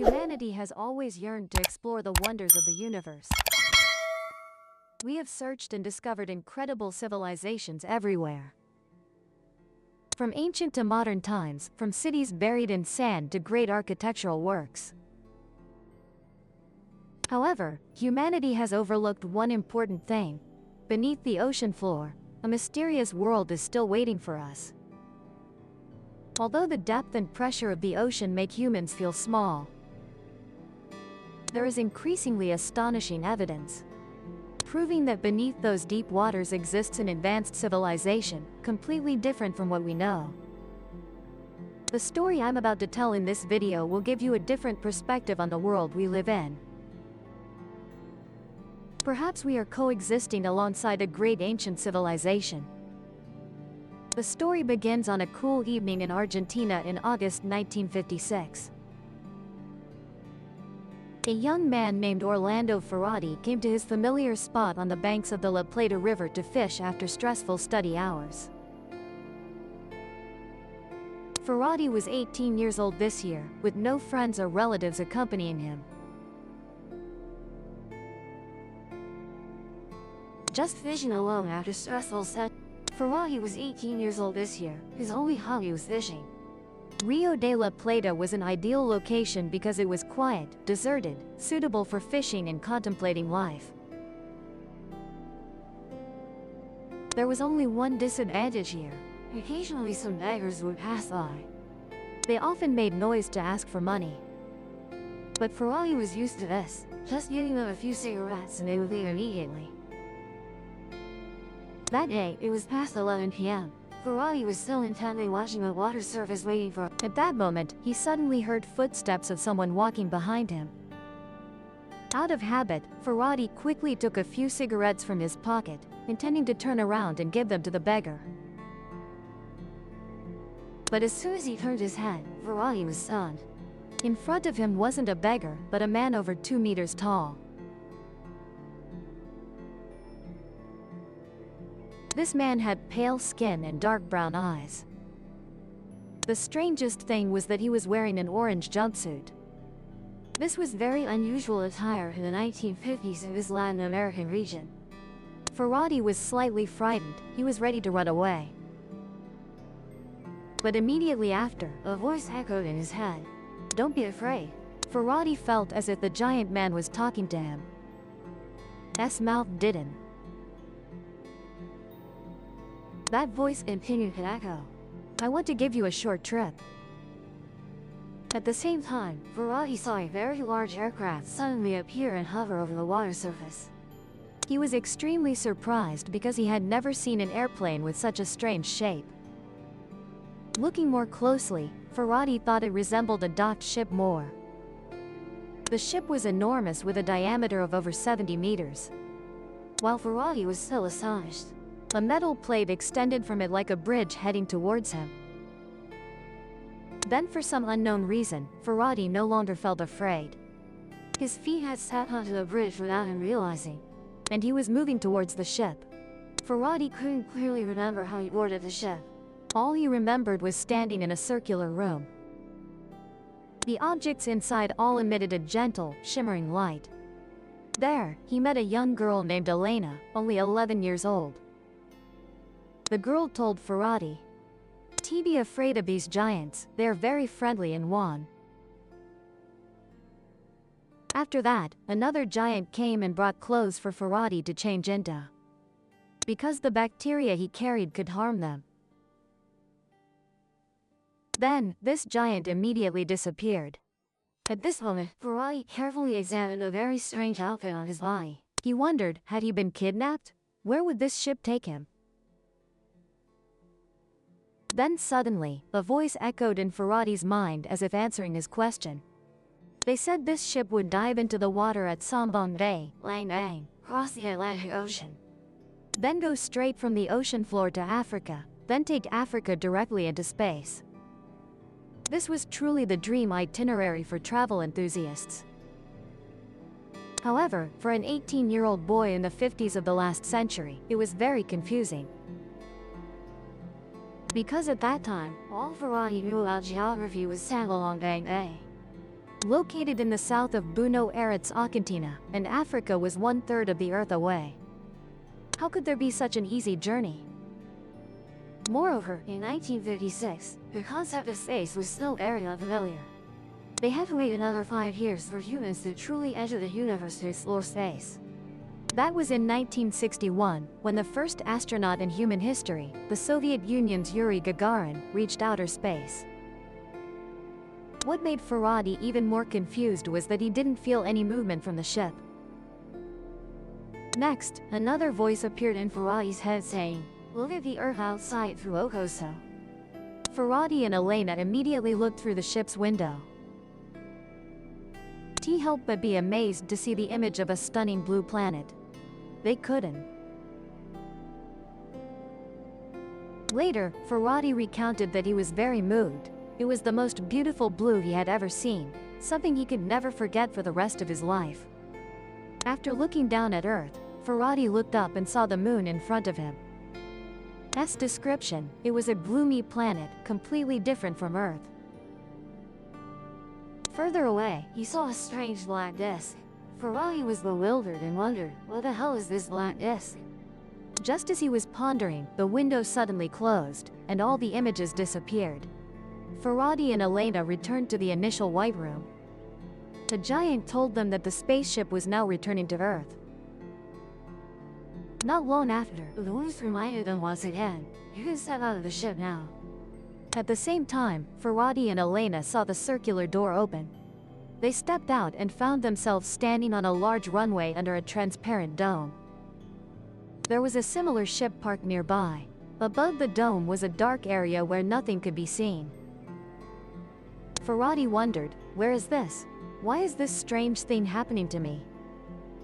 Humanity has always yearned to explore the wonders of the universe. We have searched and discovered incredible civilizations everywhere. From ancient to modern times, from cities buried in sand to great architectural works. However, humanity has overlooked one important thing. Beneath the ocean floor, a mysterious world is still waiting for us. Although the depth and pressure of the ocean make humans feel small, there is increasingly astonishing evidence, proving that beneath those deep waters exists an advanced civilization, completely different from what we know. The story I'm about to tell in this video will give you a different perspective on the world we live in. Perhaps we are coexisting alongside a great ancient civilization. The story begins on a cool evening in Argentina in August 1956. A young man named Orlando Ferrati came to his familiar spot on the banks of the La Plata River to fish after stressful study hours. Ferrati was 18 years old this year, with no friends or relatives accompanying him. Just fishing alone after stressful study. Ferrati was 18 years old this year. His only hobby was fishing. Rio de la Plata was an ideal location because it was quiet, deserted, suitable for fishing and contemplating life. There was only one disadvantage here. Occasionally some beggars would pass by. They often made noise to ask for money. But Ferrati was used to this. Just giving them a few cigarettes and they would leave immediately. That day, it was past 11 p.m. Ferrati was still intently watching the water surface waiting for. At that moment, he suddenly heard footsteps of someone walking behind him. Out of habit, Ferrati quickly took a few cigarettes from his pocket, intending to turn around and give them to the beggar. But as soon as he turned his head, Ferrati was stunned. In front of him wasn't a beggar, but a man over 2 meters tall. This man had pale skin and dark brown eyes. The strangest thing was that he was wearing an orange jumpsuit. This was very unusual attire in the 1950s in this Latin American region. Ferrati was slightly frightened. He was ready to run away. But immediately after, a voice echoed in his head. "Don't be afraid." Ferrati felt as if the giant man was talking to him. His mouth didn't. That voice continued to echo. "I want to give you a short trip." At the same time, Ferrati saw a very large aircraft suddenly appear and hover over the water surface. He was extremely surprised because he had never seen an airplane with such a strange shape. Looking more closely, Ferrati thought it resembled a docked ship more. The ship was enormous with a diameter of over 70 meters. While Ferrati was still astonished, a metal plate extended from it like a bridge heading towards him. Then for some unknown reason, Ferrati no longer felt afraid. His feet had sat onto the bridge without him realizing, and he was moving towards the ship. Ferrati couldn't clearly remember how he boarded the ship. All he remembered was standing in a circular room. The objects inside all emitted a gentle, shimmering light. There, he met a young girl named Elena, only 11 years old. The girl told Ferrati, "Don't be afraid of these giants, they are very friendly and wan." After that, another giant came and brought clothes for Ferrati to change into, because the bacteria he carried could harm them. Then, this giant immediately disappeared. At this moment, Ferrati carefully examined a very strange outfit on his body. He wondered, had he been kidnapped? Where would this ship take him? Then suddenly, a voice echoed in Ferrati's mind as if answering his question. They said this ship would dive into the water at Sambong Bay, Lang, cross the Atlantic Ocean. Then go straight from the ocean floor to Africa, then take Africa directly into space. This was truly the dream itinerary for travel enthusiasts. However, for an 18-year-old boy in the 50s of the last century, it was very confusing. Because at that time, all Ferrati knew about geography was Sangalong Bay. Located in the south of Buenos Aires, Argentina, and Africa was 1/3 of the Earth away. How could there be such an easy journey? Moreover, in 1956, the concept of space was still very unfamiliar. They had to wait another 5 years for humans to truly enter the universe to explore space. That was in 1961, when the first astronaut in human history, the Soviet Union's Yuri Gagarin, reached outer space. What made Faraday even more confused was that he didn't feel any movement from the ship. Next, another voice appeared in Faraday's head saying, "Look at the Earth outside through Okoso." Faraday and Elena immediately looked through the ship's window. He helped but be amazed to see the image of a stunning blue planet. They couldn't. Later, Faraday recounted that he was very moved. It was the most beautiful blue he had ever seen, something he could never forget for the rest of his life. After looking down at Earth, Faraday looked up and saw the moon in front of him. As description, it was a gloomy planet, completely different from Earth. Further away, he saw a strange black disk. Faraday was bewildered and wondered, what the hell is this black disk? Just as he was pondering, the window suddenly closed, and all the images disappeared. Faraday and Elena returned to the initial white room. The giant told them that the spaceship was now returning to Earth. Not long after, the voice reminded them once again, "You can step out of the ship now." At the same time, Faraday and Elena saw the circular door open. They stepped out and found themselves standing on a large runway under a transparent dome. There was a similar ship parked nearby. Above the dome was a dark area where nothing could be seen. Faraday wondered, "Where is this? Why is this strange thing happening to me?"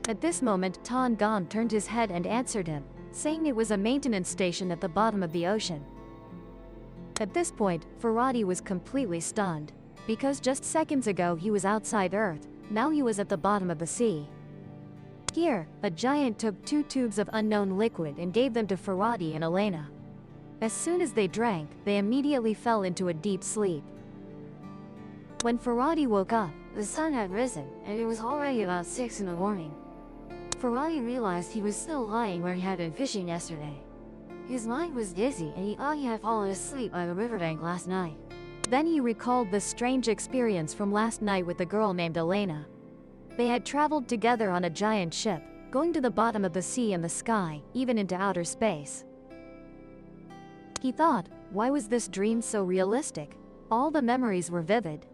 At this moment, Tan Gom turned his head and answered him, saying it was a maintenance station at the bottom of the ocean. At this point, Faraday was completely stunned. Because just seconds ago he was outside Earth, now he was at the bottom of the sea. Here, a giant took 2 tubes of unknown liquid and gave them to Faraday and Elena. As soon as they drank, they immediately fell into a deep sleep. When Faraday woke up, the sun had risen, and it was already about 6 in the morning. Faraday realized he was still lying where he had been fishing yesterday. His mind was dizzy and he thought he had fallen asleep by the riverbank last night. Then he recalled the strange experience from last night with the girl named Elena. They had traveled together on a giant ship, going to the bottom of the sea and the sky, even into outer space. He thought, why was this dream so realistic? All the memories were vivid.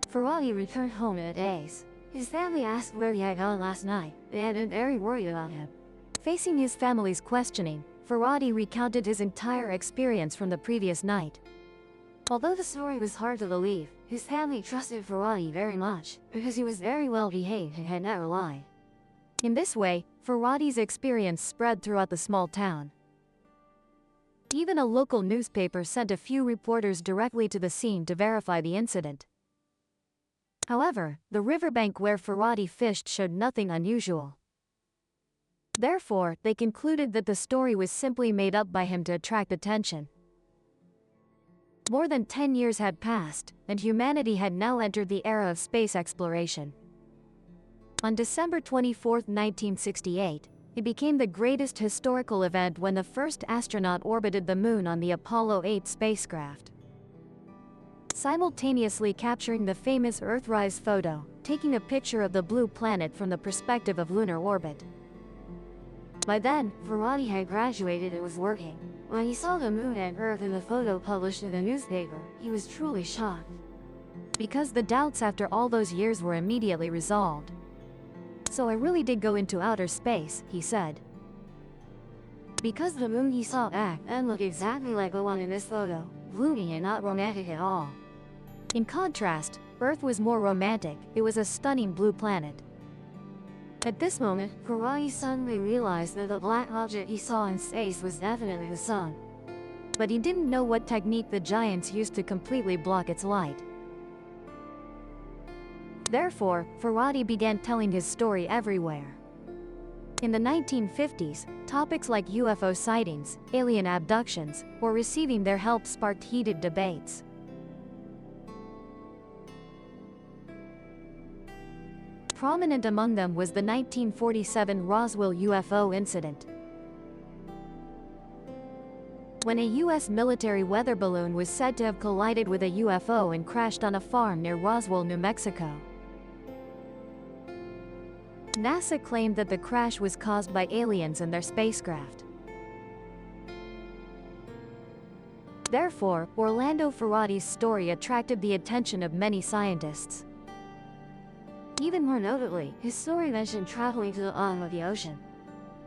Faraday returned home in a daze. His family asked where he had gone last night. They had been very worried about him. Facing his family's questioning, Faraday recounted his entire experience from the previous night. Although the story was hard to believe, his family trusted Faraday very much, because he was very well behaved and had never lied. In this way, Faraday's experience spread throughout the small town. Even a local newspaper sent a few reporters directly to the scene to verify the incident. However, the riverbank where Faraday fished showed nothing unusual. Therefore, they concluded that the story was simply made up by him to attract attention. More than 10 years had passed, and humanity had now entered the era of space exploration. On December 24, 1968, it became the greatest historical event when the first astronaut orbited the moon on the Apollo 8 spacecraft. Simultaneously capturing the famous Earthrise photo, taking a picture of the blue planet from the perspective of lunar orbit. By then, Faraday had graduated and was working. When he saw the moon and Earth in the photo published in the newspaper, he was truly shocked. Because the doubts after all those years were immediately resolved. "So I really did go into outer space," he said. Because the moon he saw act and look exactly like the one in this photo, gloomy and not romantic at all. In contrast, Earth was more romantic. It was a stunning blue planet. At this moment, Faraday suddenly realized that the black object he saw in space was definitely the sun. But he didn't know what technique the giants used to completely block its light. Therefore, Faraday began telling his story everywhere. In the 1950s, topics like UFO sightings, alien abductions, or receiving their help sparked heated debates. Prominent among them was the 1947 Roswell UFO incident, when a U.S. military weather balloon was said to have collided with a UFO and crashed on a farm near Roswell, New Mexico. NASA claimed that the crash was caused by aliens and their spacecraft. Therefore, Orlando Ferrati's story attracted the attention of many scientists. Even more notably, his story mentioned traveling to the bottom of the ocean.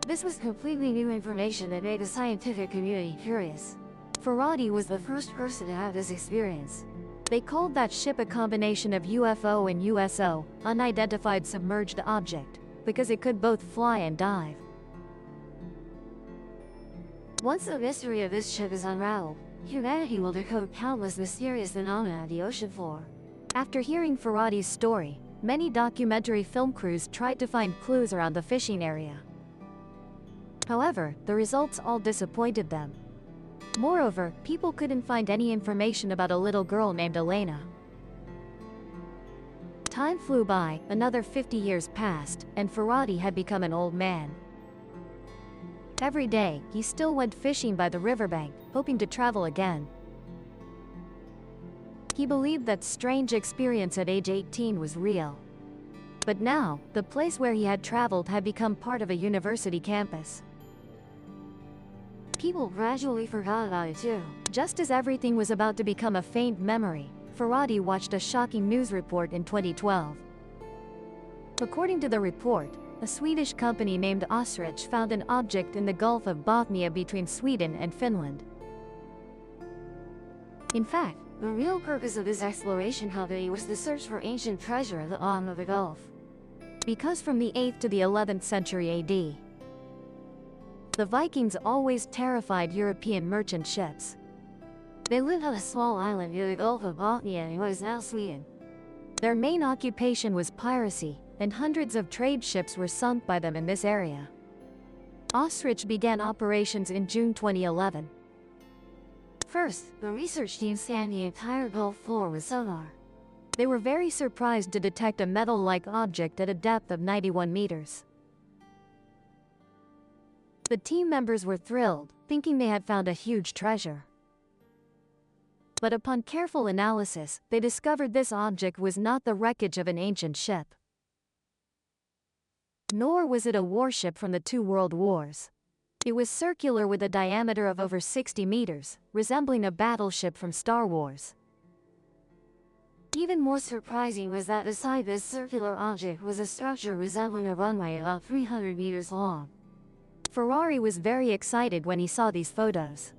This was completely new information that made the scientific community curious. Ferrati was The first person to have this experience. They called that ship a combination of UFO and USO, unidentified submerged object, because it could both fly and dive. Once the mystery of this ship is unraveled, humanity will decode countless mysterious phenomena on the ocean floor. After hearing Ferrati's story, many documentary film crews tried to find clues around the fishing area. However, the results all disappointed them. Moreover, people couldn't find any information about a little girl named Elena. Time flew by, another 50 years passed, and Ferrati had become an old man. Every day, he still went fishing by the riverbank, hoping to travel again. He believed that strange experience at age 18 was real. But now, the place where he had traveled had become part of a university campus. People gradually forgot about it too. Just as everything was about to become a faint memory, Ferrati watched a shocking news report in 2012. According to the report, a Swedish company named Archaeology found an object in the Gulf of Bothnia between Sweden and Finland. In fact, the real purpose of this exploration company was the search for ancient treasure at the bottom of the Gulf. Because from the 8th to the 11th century AD, the Vikings always terrified European merchant ships. They lived on a small island near the Gulf of Bothnia in what is now Sweden. Their main occupation was piracy, and hundreds of trade ships were sunk by them in this area. Archaeology began operations in June 2011. First, the research team scanned the entire Gulf floor with sonar. They were very surprised to detect a metal-like object at a depth of 91 meters. The team members were thrilled, thinking they had found a huge treasure. But upon careful analysis, they discovered this object was not the wreckage of an ancient ship. Nor was it a warship from the two world wars. It was circular with a diameter of over 60 meters, resembling a battleship from Star Wars. Even more surprising was that beside this circular object was a structure resembling a runway about 300 meters long. Ferrari was very excited when he saw these photos.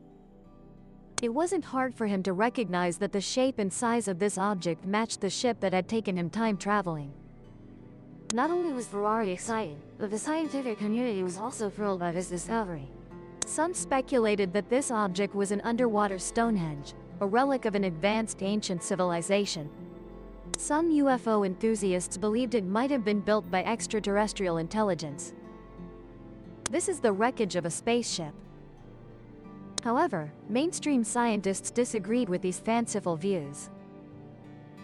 It wasn't hard for him to recognize that the shape and size of this object matched the ship that had taken him time traveling. Not only was Ferrari excited, but the scientific community was also thrilled by this discovery. Some speculated that this object was an underwater Stonehenge, a relic of an advanced ancient civilization. Some UFO enthusiasts believed it might have been built by extraterrestrial intelligence. This is the wreckage of a spaceship. However, mainstream scientists disagreed with these fanciful views.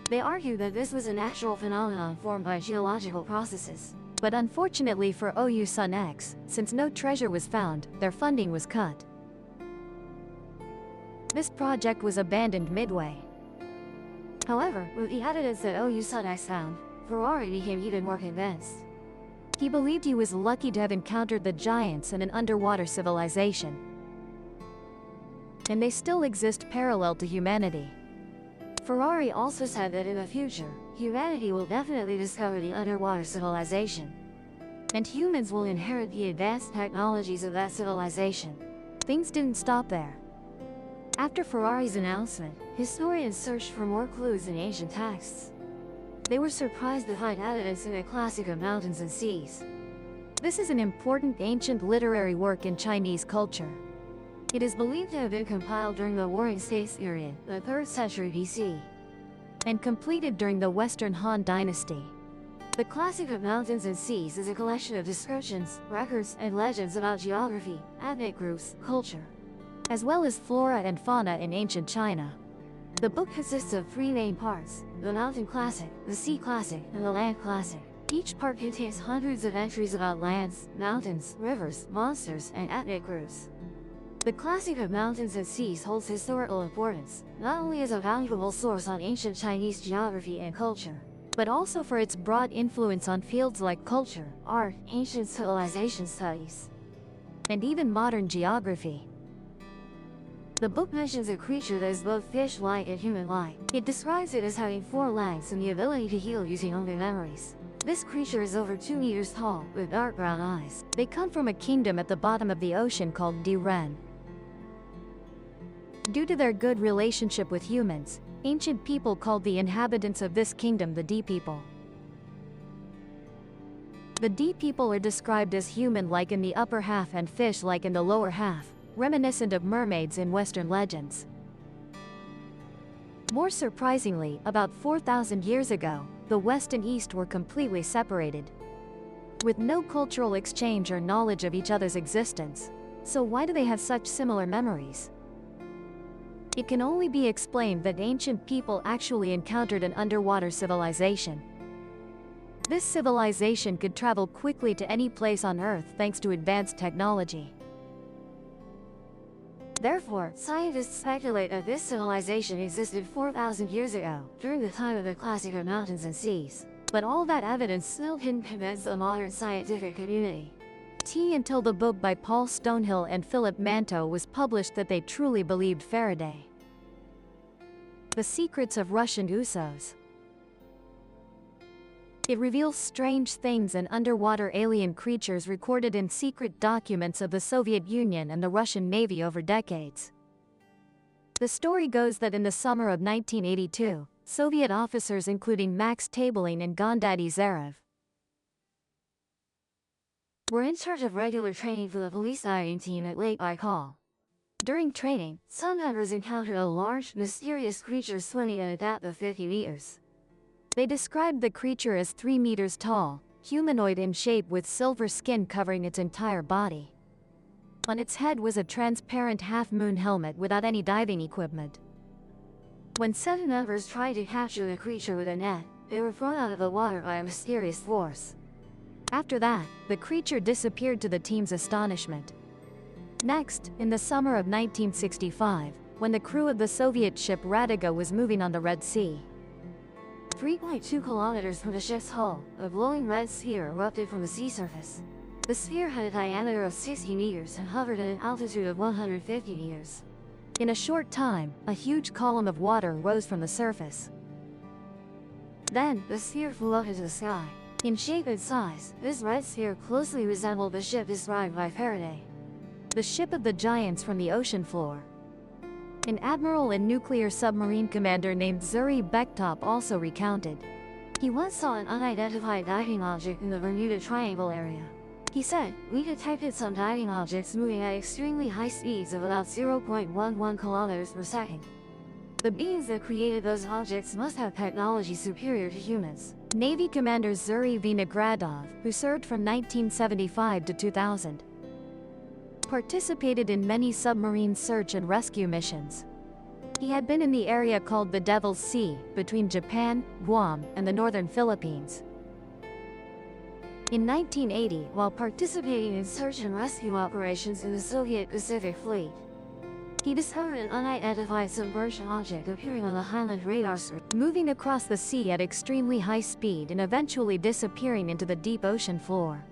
They argued that this was a natural phenomenon formed by geological processes. But unfortunately for OU Sun X, since no treasure was found, their funding was cut. This project was abandoned midway. However, with the evidence that OU Sun X found, Ferrari became even more convinced. He believed he was lucky to have encountered the giants in an underwater civilization. And they still exist parallel to humanity. Ferrari also said that in the future, humanity will definitely discover the underwater civilization. And humans will inherit the advanced technologies of that civilization. Things didn't stop there. After Ferrari's announcement, historians searched for more clues in ancient texts. They were surprised to find evidence in a classic of mountains and seas. This is an important ancient literary work in Chinese culture. It is believed to have been compiled during the Warring States period, the 3rd century BC, and completed during the Western Han Dynasty. The Classic of Mountains and Seas is a collection of descriptions, records, and legends about geography, ethnic groups, culture, as well as flora and fauna in ancient China. The book consists of 3 main parts: the Mountain Classic, the Sea Classic, and the Land Classic. Each part contains hundreds of entries about lands, mountains, rivers, monsters, and ethnic groups. The classic of mountains and seas holds historical importance, not only as a valuable source on ancient Chinese geography and culture, but also for its broad influence on fields like culture, art, ancient civilization studies, and even modern geography. The book mentions a creature that is both fish-like and human-like. It describes it as having 4 legs and the ability to heal using only memories. This creature is over 2 meters tall, with dark brown eyes. They come from a kingdom at the bottom of the ocean called Diren. Due to their good relationship with humans, ancient people called the inhabitants of this kingdom the Di people. The Di people are described as human-like in the upper half and fish-like in the lower half, reminiscent of mermaids in Western legends. More surprisingly, about 4,000 years ago, the West and East were completely separated, with no cultural exchange or knowledge of each other's existence. So why do they have such similar memories? It can only be explained that ancient people actually encountered an underwater civilization. This civilization could travel quickly to any place on Earth thanks to advanced technology. Therefore, scientists speculate that this civilization existed 4,000 years ago, during the time of the classic of mountains and seas. But all that evidence still didn't convince the modern scientific community. Until the book by Paul Stonehill and Philip Manto was published that they truly believed Faraday. The Secrets of Russian Usos. It reveals strange things and underwater alien creatures recorded in secret documents of the Soviet Union and the Russian Navy over decades. The story goes that in the summer of 1982, Soviet officers including Max Tabeling and Gennady Zarev were in charge of regular training for the police diving team at Lake Baikal. During training, some members encountered a large, mysterious creature swimming at a depth of 50 meters. They described the creature as 3 meters tall, humanoid in shape with silver skin covering its entire body. On its head was a transparent half-moon helmet without any diving equipment. When 7 members tried to capture the creature with a net, they were thrown out of the water by a mysterious force. After that, the creature disappeared to the team's astonishment. Next, in the summer of 1965, when the crew of the Soviet ship Radiga was moving on the Red Sea, 3.2 kilometers from the ship's hull, a glowing red sphere erupted from the sea surface. The sphere had a diameter of 60 meters and hovered at an altitude of 150 meters. In a short time, a huge column of water rose from the surface. Then, the sphere flew up into the sky. In shape and size, this red sphere closely resembled the ship described by Faraday, the ship of the giants from the ocean floor. An admiral and nuclear submarine commander named Yuri Bekhtop also recounted. He once saw an unidentified diving object in the Bermuda Triangle area. He said, "We detected some diving objects moving at extremely high speeds of about 0.11 kilometers per second. The beings that created those objects must have technology superior to humans." Navy Commander Yuri Vinogradov, who served from 1975 to 2000, participated in many submarine search and rescue missions. He had been in the area called the Devil's Sea, between Japan, Guam, and the northern Philippines. In 1980, while participating in search and rescue operations in the Soviet Pacific Fleet, he discovered an unidentified submerged object appearing on the Highland radar screen, moving across the sea at extremely high speed and eventually disappearing into the deep ocean floor.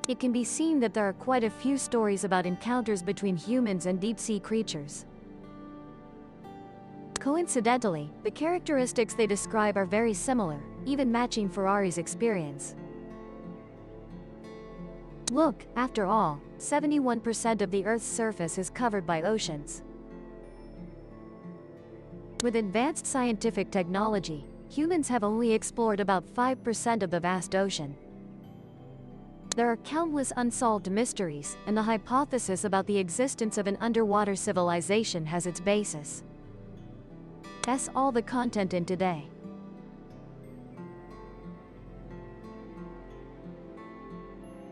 It can be seen that there are quite a few stories about encounters between humans and deep-sea creatures. Coincidentally, the characteristics they describe are very similar, even matching Ferrari's experience. Look, after all, 71% of the Earth's surface is covered by oceans. With advanced scientific technology, humans have only explored about 5% of the vast ocean. There are countless unsolved mysteries, and the hypothesis about the existence of an underwater civilization has its basis. That's all the content in today.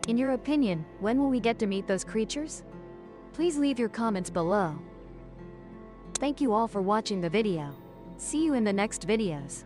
In your opinion, when will we get to meet those creatures? Please leave your comments below. Thank you all for watching the video. See you in the next videos.